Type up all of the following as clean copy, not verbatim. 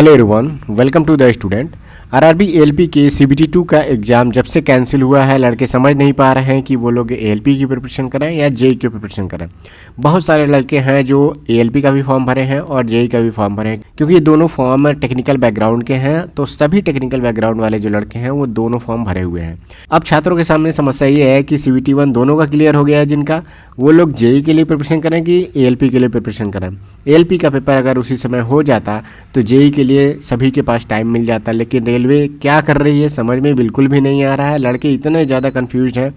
Hello everyone, welcome to the student. RRB ALP के CBT 2 का exam जब से कैंसिल हुआ है, लड़के समझ नहीं पा रहे हैं कि वो लोग एएलपी की प्रिपरेशन करें या जेई की प्रिपरेशन करें। बहुत सारे लड़के हैं जो एएलपी का भी फॉर्म भरे हैं और जेई का भी फॉर्म भरे हैं, क्योंकि ये दोनों फॉर्म टेक्निकल बैकग्राउंड के हैं। तो सभी टेक्निकल बैकग्राउंड वाले जो लड़के हैं वो दोनों फॉर्म भरे हुए हैं। अब छात्रों के सामने समस्या ये है कि सीबीटी 1 दोनों का क्लियर हो गया है, जिनका वो लोग जेई के लिए प्रिपरेशन करें कि एएलपी के लिए प्रिपरेशन करें। एएलपी का पेपर अगर उसी समय हो जाता तो जेई के लिए सभी के पास टाइम मिल जाता, लेकिन रेलवे क्या कर रही है समझ में बिल्कुल भी नहीं आ रहा है। लड़के इतने ज़्यादा कंफ्यूज हैं।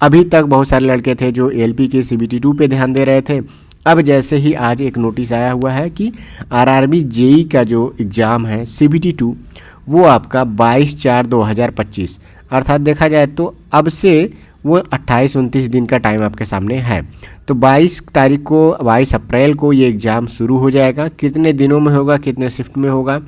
अभी तक बहुत सारे लड़के थे जो एएलपी के सीबीटी 2 पे ध्यान दे रहे थे। अब जैसे ही आज एक नोटिस आया हुआ है कि आरआरबी जेई का जो एग्ज़ाम है सीबीटी 2 वो आपका 22/4/2025 अर्थात देखा जाए तो अब से वो 28-29 दिन का टाइम आपके सामने है। तो 22 अप्रैल को ये एग्ज़ाम शुरू हो जाएगा। कितने दिनों में होगा, कितने शिफ्ट में होगा,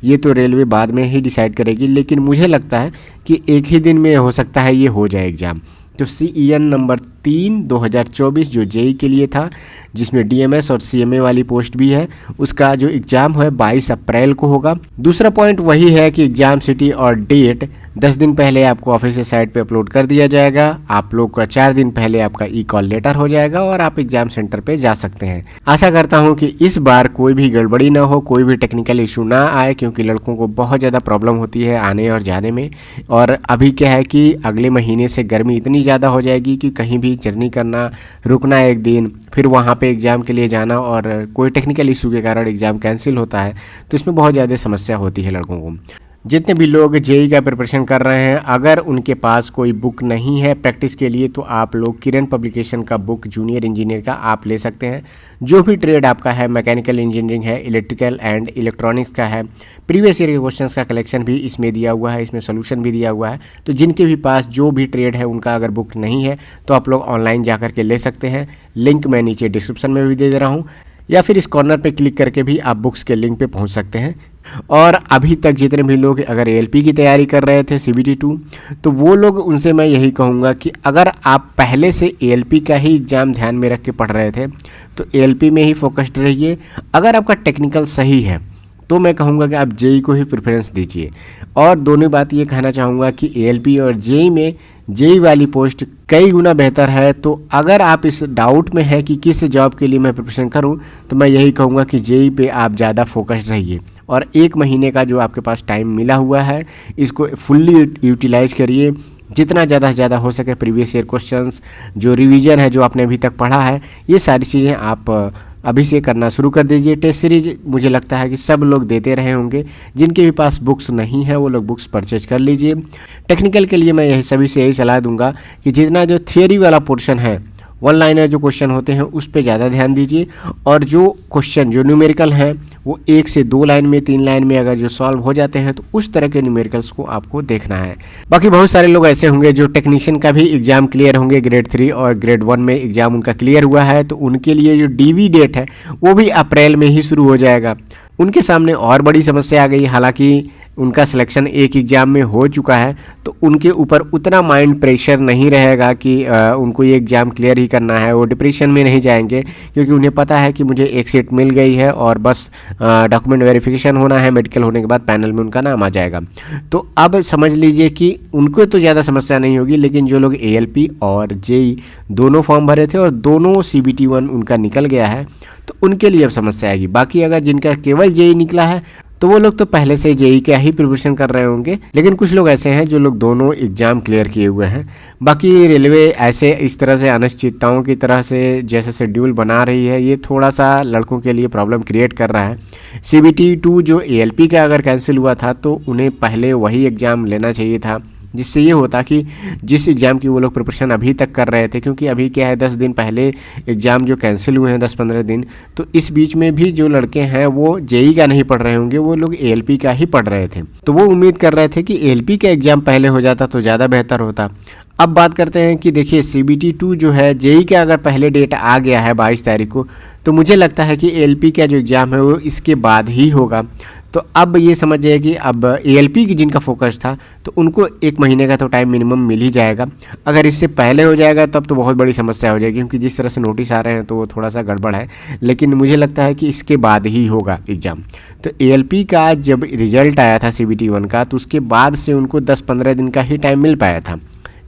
ये तो रेलवे बाद में ही डिसाइड करेगी, लेकिन मुझे लगता है कि एक ही दिन में हो सकता है ये हो जाए एग्ज़ाम। तो CEN नंबर 3/2024 जो जेई के लिए था, जिसमें डीएमएस और सीएमए वाली पोस्ट भी है, उसका जो एग्ज़ाम है 22 अप्रैल को होगा। दूसरा पॉइंट वही है कि एग्ज़ाम सिटी और डेट 10 दिन पहले आपको ऑफिशियल साइट पे अपलोड कर दिया जाएगा। आप लोग का 4 दिन पहले आपका ई-कॉल लेटर हो जाएगा और आप एग्ज़ाम सेंटर पे जा सकते हैं। आशा करता हूँ कि इस बार कोई भी गड़बड़ी ना हो, कोई भी टेक्निकल इशू ना आए, क्योंकि लड़कों को बहुत ज़्यादा प्रॉब्लम होती है आने और जाने में। और अभी क्या है कि अगले महीने से गर्मी इतनी ज़्यादा हो जाएगी कि कहीं भी जर्नी करना, रुकना एक दिन, फिर वहाँ पे एग्ज़ाम के लिए जाना और कोई टेक्निकल इशू के कारण एग्ज़ाम कैंसिल होता है, तो इसमें बहुत ज़्यादा समस्या होती है लड़कों को। जितने भी लोग जेई का प्रिपरेशन कर रहे हैं, अगर उनके पास कोई बुक नहीं है प्रैक्टिस के लिए, तो आप लोग किरण पब्लिकेशन का बुक जूनियर इंजीनियर का आप ले सकते हैं। जो भी ट्रेड आपका है, मैकेनिकल इंजीनियरिंग है, इलेक्ट्रिकल एंड इलेक्ट्रॉनिक्स का है, प्रीवियस ईयर के क्वेश्चंस का कलेक्शन भी इसमें दिया हुआ है, इसमें सोल्यूशन भी दिया हुआ है। तो जिनके भी पास जो भी ट्रेड है उनका अगर बुक नहीं है तो आप लोग ऑनलाइन जा कर के ले सकते हैं। लिंक मैं नीचे डिस्क्रिप्शन में भी दे दे रहा हूँ, या फिर इस कॉर्नर पे क्लिक करके भी आप बुक्स के लिंक पे पहुंच सकते हैं। और अभी तक जितने भी लोग अगर एएलपी की तैयारी कर रहे थे सीबीटी 2, तो वो लोग, उनसे मैं यही कहूँगा कि अगर आप पहले से एएलपी का ही एग्ज़ाम ध्यान में रख के पढ़ रहे थे तो एएलपी में ही फोकस्ड रहिए। अगर आपका टेक्निकल सही है तो मैं कहूँगा कि आप जेई को ही प्रेफरेंस दीजिए। और दोनों बात ये कहना चाहूँगा कि एएलपी और जेई में जेई वाली पोस्ट कई गुना बेहतर है। तो अगर आप इस डाउट में है कि किस जॉब के लिए मैं प्रिपरेशन करूं, तो मैं यही कहूँगा कि जेई पे आप ज़्यादा फोकस्ड रहिए और एक महीने का जो आपके पास टाइम मिला हुआ है इसको फुल्ली यूटिलाइज करिए। जितना ज़्यादा से ज़्यादा हो सके प्रीवियस ईयर क्वेश्चंस, जो रिवीजन है, जो आपने अभी तक पढ़ा है, ये सारी चीज़ें आप अभी से करना शुरू कर दीजिए। टेस्ट सीरीज मुझे लगता है कि सब लोग देते रहे होंगे। जिनके भी पास बुक्स नहीं है वो लोग बुक्स परचेज कर लीजिए। टेक्निकल के लिए मैं यही सभी से यही सलाह दूंगा कि जितना जो थियरी वाला पोर्शन है, वन लाइनर जो क्वेश्चन होते हैं उस पे ज़्यादा ध्यान दीजिए, और जो क्वेश्चन जो न्यूमेरिकल हैं वो 1 से 2 लाइन में, 3 लाइन में अगर जो सॉल्व हो जाते हैं तो उस तरह के न्यूमेरिकल्स को आपको देखना है। बाकी बहुत सारे लोग ऐसे होंगे जो टेक्नीशियन का भी एग्ज़ाम क्लियर होंगे, ग्रेड 3 और ग्रेड 1 में एग्ज़ाम उनका क्लियर हुआ है, तो उनके लिए जो डीवी डेट है वो भी अप्रैल में ही शुरू हो जाएगा। उनके सामने और बड़ी समस्या आ गई। हालांकि उनका सिलेक्शन एक एग्ज़ाम में हो चुका है, तो उनके ऊपर उतना माइंड प्रेशर नहीं रहेगा कि उनको ये एग्ज़ाम क्लियर ही करना है। वो डिप्रेशन में नहीं जाएंगे, क्योंकि उन्हें पता है कि मुझे एक सीट मिल गई है और बस डॉक्यूमेंट वेरिफिकेशन होना है, मेडिकल होने के बाद पैनल में उनका नाम आ जाएगा। तो अब समझ लीजिए कि उनको तो ज़्यादा समस्या नहीं होगी, लेकिन जो लोग एएलपी और जेई दोनों फॉर्म भरे थे और दोनों सीबीटी 1 उनका निकल गया है, तो उनके लिए अब समस्या आएगी। बाकी अगर जिनका केवल जेई निकला है तो वो लोग तो पहले से जेई का ही प्रिपरेशन कर रहे होंगे, लेकिन कुछ लोग ऐसे हैं जो लोग दोनों एग्ज़ाम क्लियर किए हुए हैं। बाकी रेलवे ऐसे इस तरह से अनिश्चितताओं की तरह से जैसे शेड्यूल बना रही है, ये थोड़ा सा लड़कों के लिए प्रॉब्लम क्रिएट कर रहा है। सीबीटी 2 जो एएलपी का अगर कैंसिल हुआ था तो उन्हें पहले वही एग्ज़ाम लेना चाहिए था, जिससे ये होता कि जिस एग्ज़ाम की वो लोग प्रिपरेशन अभी तक कर रहे थे, क्योंकि अभी क्या है 10 दिन पहले एग्ज़ाम जो कैंसिल हुए हैं, 10-15 दिन, तो इस बीच में भी जो लड़के हैं वो जेई का नहीं पढ़ रहे होंगे, वो लोग एएलपी का ही पढ़ रहे थे। तो वो उम्मीद कर रहे थे कि एएलपी का एग्ज़ाम पहले हो जाता तो ज़्यादा बेहतर होता। अब बात करते हैं कि देखिए सीबीटी 2 जो है, जेई का अगर पहले डेट आ गया है 22 तारीख को, तो मुझे लगता है कि एएलपी का जो एग्ज़ाम है वो इसके बाद ही होगा। तो अब ये समझिए कि अब ALP की जिनका फोकस था तो उनको 1 महीने का तो टाइम मिनिमम मिल ही जाएगा। अगर इससे पहले हो जाएगा तब तो बहुत बड़ी समस्या हो जाएगी, क्योंकि जिस तरह से नोटिस आ रहे हैं तो वो थोड़ा सा गड़बड़ है। लेकिन मुझे लगता है कि इसके बाद ही होगा एग्ज़ाम। तो ALP का जब रिजल्ट आया था CBT 1 का, तो उसके बाद से उनको 10-15 दिन का ही टाइम मिल पाया था।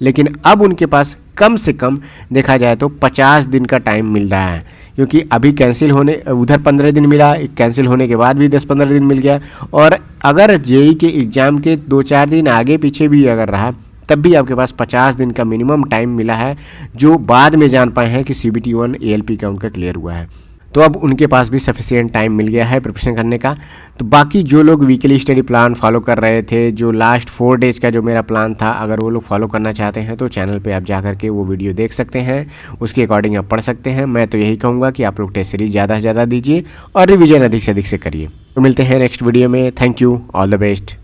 लेकिन अब उनके पास कम से कम देखा जाए तो 50 दिन का टाइम मिल रहा है, क्योंकि अभी कैंसिल होने उधर 15 दिन मिला, कैंसिल होने के बाद भी 10-15 दिन मिल गया। और अगर JEE के एग्ज़ाम के 2-4 दिन आगे पीछे भी अगर रहा तब भी आपके पास 50 दिन का मिनिमम टाइम मिला है, जो बाद में जान पाए हैं कि CBT 1 ALP का उनका क्लियर हुआ है। तो अब उनके पास भी सफिशिएंट टाइम मिल गया है प्रिपरेशन करने का। तो बाकी जो लोग वीकली स्टडी प्लान फॉलो कर रहे थे, जो लास्ट 4 डेज का जो मेरा प्लान था, अगर वो लोग फॉलो करना चाहते हैं तो चैनल पे आप जा करके वो वीडियो देख सकते हैं, उसके अकॉर्डिंग आप पढ़ सकते हैं। मैं तो यही कहूँगा कि आप लोग टेस्ट सीरीज ज़्यादा से ज़्यादा दीजिए और रिविजन अधिक से करिए। तो मिलते हैं नेक्स्ट वीडियो में। Thank you, all the best.